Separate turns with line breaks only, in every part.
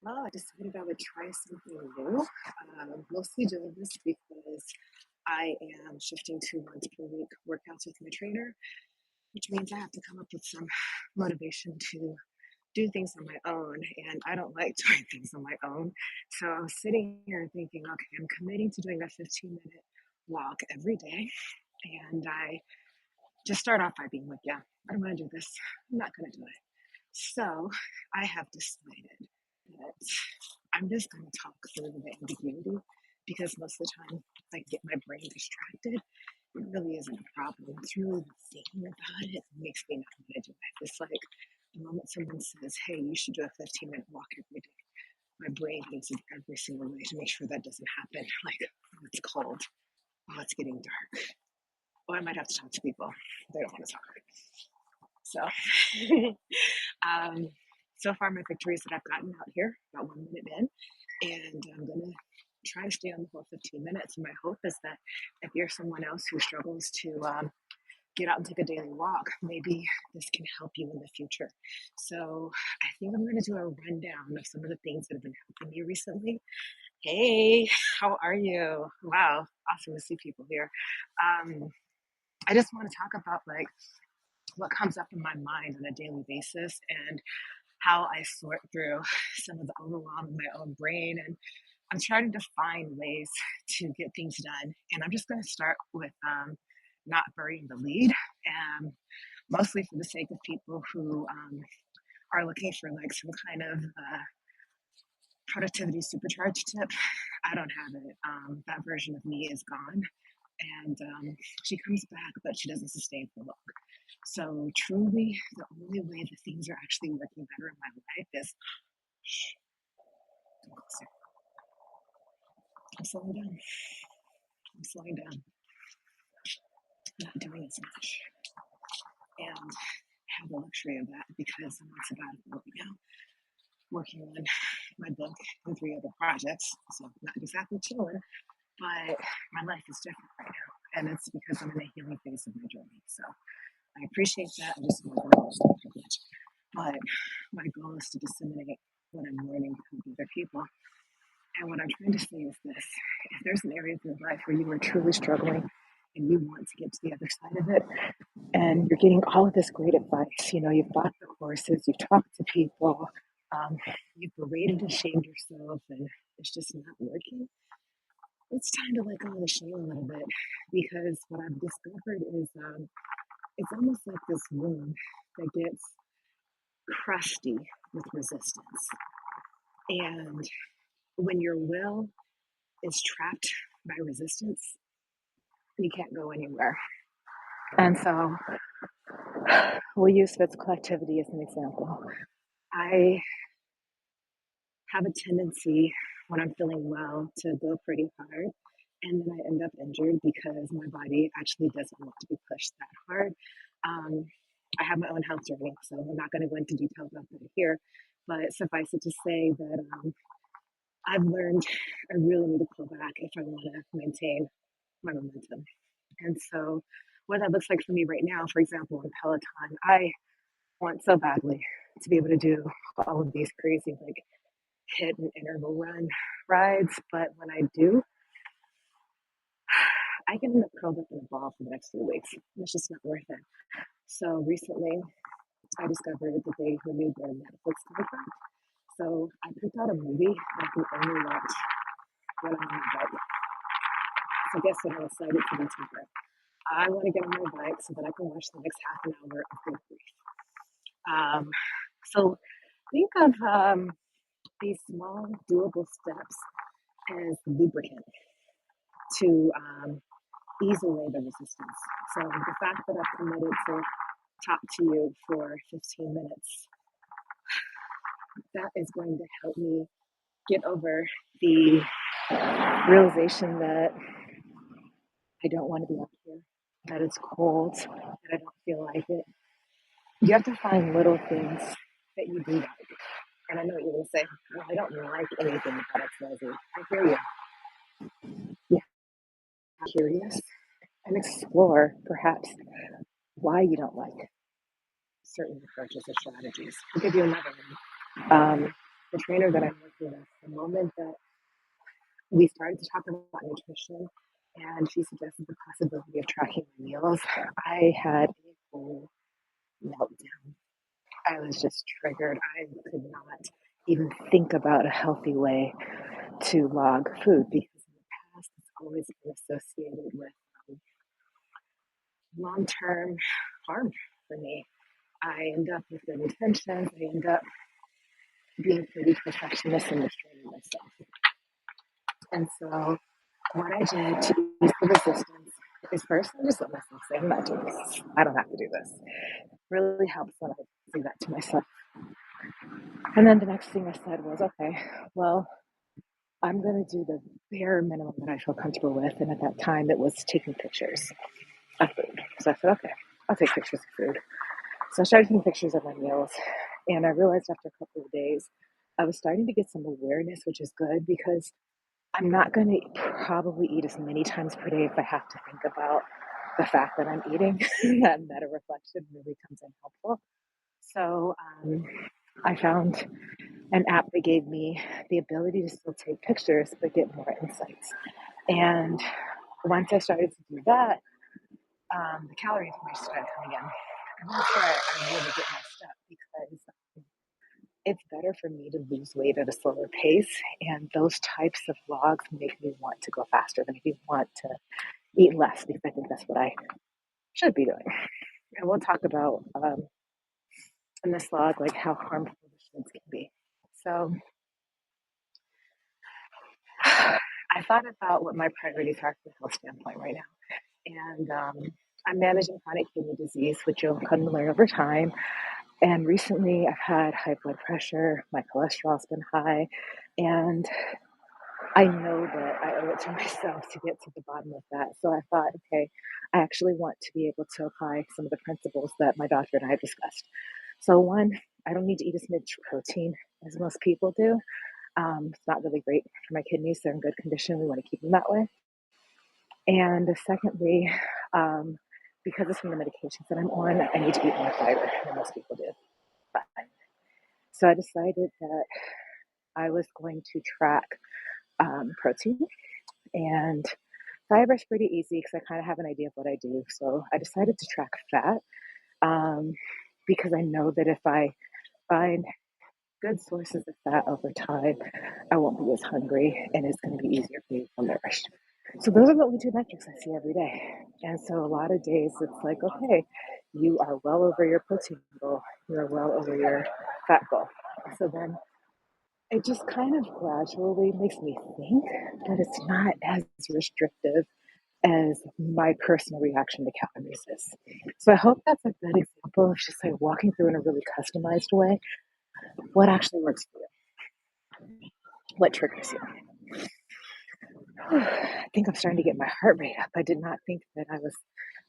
Well, I decided I would try something new. Mostly doing this because I am shifting to once per week workouts with my trainer, which means I have to come up with some motivation to do things on my own. And I don't like doing things on my own. So I was sitting here thinking, okay, I'm committing to doing a 15-minute walk every day. And I just start off by being like, yeah, I don't want to do this. I'm not going to do it. So I have decided that I'm just going to talk through the ambiguity because most of the time, if I get my brain distracted, it really isn't a problem. It's really the thinking about it that makes me not want to do it. It's like the moment someone says, hey, you should do a 15-minute walk every day, my brain thinks of every single way to make sure that doesn't happen. Like, oh, it's cold. Oh, it's getting dark. Oh, I might have to talk to people. They don't want to talk. So, um, so far, my victories that I've gotten out here, about 1 minute in, and I'm gonna try to stay on the whole 15 minutes. And my hope is that if you're someone else who struggles to get out and take a daily walk, maybe this can help you in the future. So I think I'm gonna do a rundown of some of the things that have been helping me recently. Hey, how are you? Wow, awesome to see people here. Um, I just want to talk about like what comes up in my mind on a daily basis and how I sort through some of the overwhelm in my own brain. And I'm trying to find ways to get things done. And I'm just going to start with not burying the lead, mostly for the sake of people who are looking for like some kind of productivity supercharge tip. I don't have it. That version of me is gone. And she comes back, but she doesn't sustain for long. So truly, the only way that things are actually working better in my life is I'm slowing down. I'm slowing down, not doing as much, and have the luxury of that because I'm on sabbatical right now, working on my book and three other projects. So not exactly chilling, but my life is different right now, and it's because I'm in a healing phase of my journey. So I appreciate that. I just want to privilege. But my goal is to disseminate what I'm learning to help other people. And what I'm trying to say is this: if there's an area of your life where you are truly struggling and you want to get to the other side of it, and you're getting all of this great advice, you've bought the courses, you've talked to people, um, you've berated and shamed yourself, and it's just not working, it's time to let go of the shame a little bit because what I've discovered is it's almost like this wound that gets crusty with resistance. And when your will is trapped by resistance, you can't go anywhere. And so we'll use physical activity as an example. I have a tendency when I'm feeling well to go pretty hard. And then I end up injured because my body actually doesn't want to be pushed that hard. Um, I have my own health journey, so I'm not going to go into detail about that here. But suffice it to say that I've learned I really need to pull back if I want to maintain my momentum. And so, what that looks like for me right now, for example, in Peloton, I want so badly to be able to do all of these crazy, like hit and interval run rides. But when I do, I can end up curled up in a ball for the next 2 weeks. It's just not worth it. So recently, I discovered that they renewed their Netflix contract. So I picked out a movie that I can only watch when I'm on my bike. So guess what? I'm excited to do tomorrow. I want to get on my bike so that I can watch the next half an hour of good grief. So think of these small, doable steps as lubricant to ease away the resistance. So the fact that I've committed to talk to you for 15 minutes, that is going to help me get over the realization that I don't want to be up here, that it's cold, that I don't feel like it. You have to find little things that you do like. And I know what you're going to say, well, I don't like anything about XYZ. I hear you. Yeah, curious and explore perhaps why you don't like certain approaches or strategies. I'll give you another one. the trainer that I'm working with, the moment that we started to talk about nutrition and she suggested the possibility of tracking my meals, I had a whole meltdown. I was just triggered. I could not even think about a healthy way to log food because in the past it's always been associated with long term harm for me. I end up with good intentions. I end up being pretty perfectionist and restraining myself. And so, what I did to ease the resistance is first I just let myself say, I'm not doing this. I don't have to do this. Really helps when I say that to myself. And then the next thing I said was, okay, well, I'm going to do the bare minimum that I feel comfortable with. And at that time, it was taking pictures of food. So I said, okay, I'll take pictures of food. So I started taking pictures of my meals. And I realized after a couple of days, I was starting to get some awareness, which is good because I'm not going to probably eat as many times per day if I have to think about the fact that I'm eating. That meta reflection really comes in helpful. So I found an app that gave me the ability to still take pictures but get more insights. And once I started to do that, the calorie information started coming in. And that's where I really get messed up because it's better for me to lose weight at a slower pace. And those types of vlogs make me want to go faster. They make me want to eat less because I think that's what I should be doing. And we'll talk about in this vlog like how harmful the shoulds can be. So I thought about what my priorities are from a health standpoint right now. And I'm managing chronic kidney disease, which you'll come to learn over time. And recently I've had high blood pressure, my cholesterol's been high, and I know that I owe it to myself to get to the bottom of that. So I thought, okay, I actually want to be able to apply some of the principles that my doctor and I have discussed. So, one, I don't need to eat as much protein as most people do. It's not really great for my kidneys. They're in good condition. We want to keep them that way. And secondly, um, because it's from the medications that I'm on, I need to eat more fiber than most people do. So I decided that I was going to track protein and fiber is pretty easy because I kind of have an idea of what I do. So I decided to track fat um, because I know that if I find good sources of fat over time, I won't be as hungry and it's going to be easier for me to feel nourished. So those are the only two metrics I see every day. And so a lot of days it's like, okay, you are well over your protein goal, you're well over your fat goal. So then it just kind of gradually makes me think that it's not as restrictive as my personal reaction to calories is. So I hope that's a good example of just like walking through in a really customized way what actually works for you, what triggers you. I think I'm starting to get my heart rate up. I did not think that I was,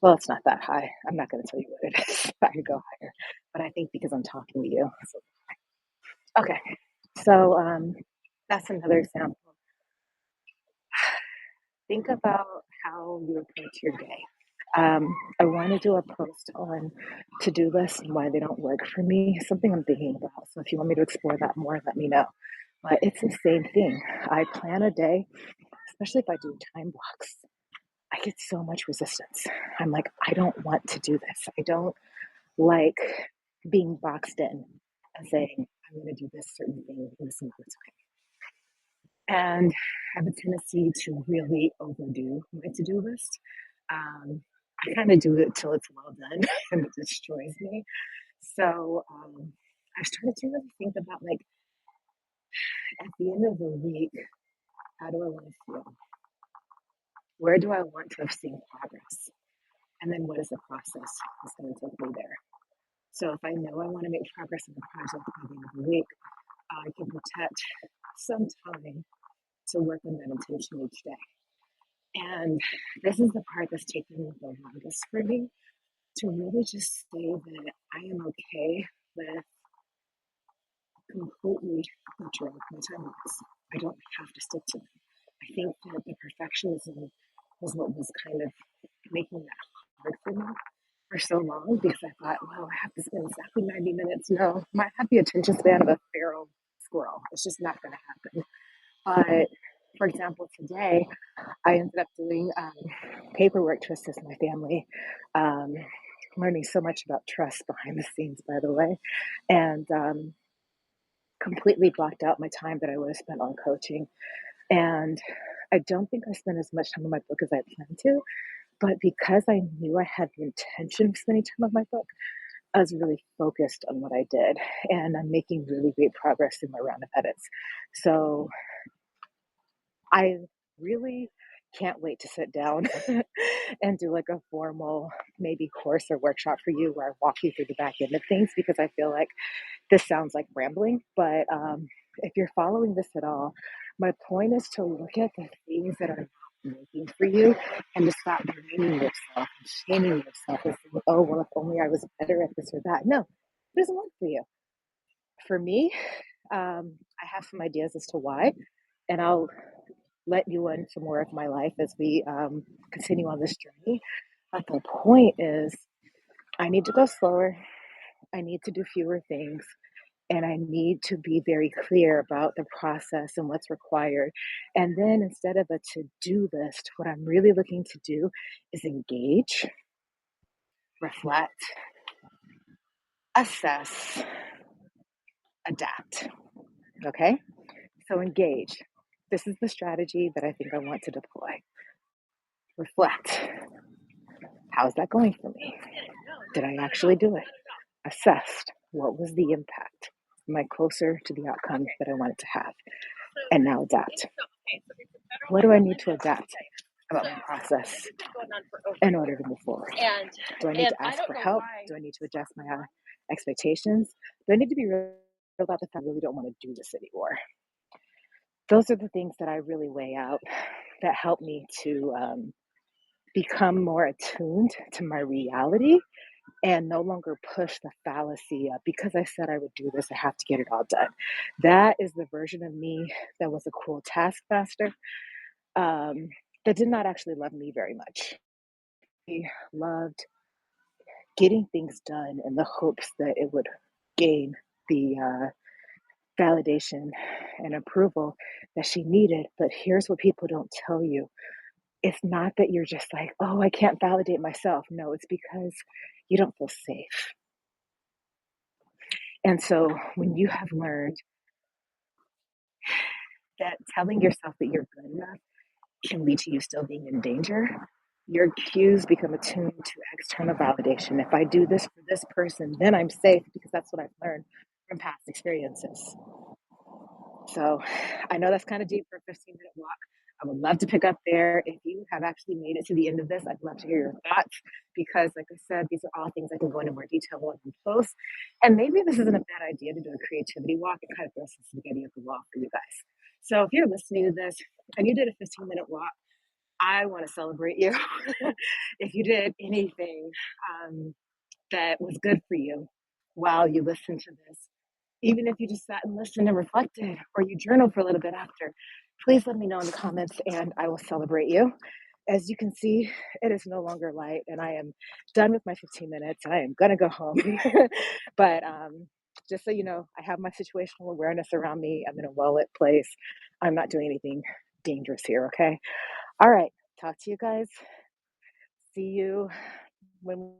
well, it's not that high. I'm not going to tell you what it is. I could go higher. But I think because I'm talking to you. So, okay. So that's another example. Think about how you approach your day. I want to do a post on to-do lists and why they don't work for me. Something I'm thinking about. So if you want me to explore that more, let me know. But it's the same thing. I plan a day, especially if I do time blocks. I get so much resistance. I'm like, I don't want to do this. I don't like being boxed in and saying, I'm going to do this certain thing in this amount of time. And I have a tendency to really overdo my to-do list. I kind of do it till it's well done and it destroys me. So I've started to really think about like at the end of the week, how do I want to feel? Where do I want to have seen progress? And then what is the process that's going to take me there? So if I know I want to make progress in the project by the end of the week, I can protect some time to work on that intention each day. And this is the part that's taken the longest for me to really just say that I am okay with completely butchering my timelines. I don't have to stick to them. I think that the perfectionism was what was kind of making that hard for me for so long because I thought, well, I have to spend exactly 90 minutes. No, I have the attention span of a feral squirrel. It's just not going to happen. But for example, today I ended up doing paperwork to assist my family. Um, Learning so much about trust behind the scenes, by the way, and completely blocked out my time that I would have spent on coaching. And I don't think I spent as much time on my book as I planned to, but because I knew I had the intention of spending time on my book, I was really focused on what I did, and I'm making really great progress in my round of edits. So I really can't wait to sit down and do like a formal maybe course or workshop for you where I walk you through the back end of things because I feel like this sounds like rambling, but if you're following this at all, my point is to look at the things that are not working for you and to stop blaming yourself and shaming yourself and saying, oh, well, if only I was better at this or that. No, it doesn't work for you. For me, I have some ideas as to why, and I'll let you into more of my life as we continue on this journey. But the point is, I need to go slower. I need to do fewer things. And I need to be very clear about the process and what's required. And then instead of a to do list, what I'm really looking to do is engage, reflect, assess, adapt. Okay? So engage. This is the strategy that I think I want to deploy. Reflect. How's that going for me? Did I actually do it? Assessed. What was the impact? Am I closer to the outcome that I wanted to have? And now adapt. What do I need to adapt about my process in order to move forward? Do I need to ask for help? Do I need to adjust my expectations? Do I need to be real about the fact I really don't want to do this anymore? Those are the things that I really weigh out that help me to become more attuned to my reality and no longer push the fallacy of because I said I would do this, I have to get it all done. That is the version of me that was a cool taskmaster um, that did not actually love me very much. He loved getting things done in the hopes that it would gain the validation and approval that she needed. But here's what people don't tell you: it's not that you're just like, oh, I can't validate myself. No, it's because you don't feel safe. And so when you have learned that telling yourself that you're good enough can lead to you still being in danger, your cues become attuned to external validation. If I do this for this person, then I'm safe because that's what I've learned from past experiences. So I know that's kind of deep for a 15-minute walk. I would love to pick up there. If you have actually made it to the end of this, I'd love to hear your thoughts because, like I said, these are all things I can go into more detail on in post. And maybe this isn't a bad idea to do a creativity walk. It kind of throws some spaghetti at the wall for you guys. So if you're listening to this and you did a 15-minute walk, I want to celebrate you. If you did anything that was good for you while you listened to this, even if you just sat and listened and reflected or you journaled for a little bit after, please let me know in the comments and I will celebrate you. As you can see, it is no longer light and I am done with my 15 minutes. I am going to go home. But just so you know, I have my situational awareness around me. I'm in a well lit place. I'm not doing anything dangerous here. Okay. All right. Talk to you guys. See you when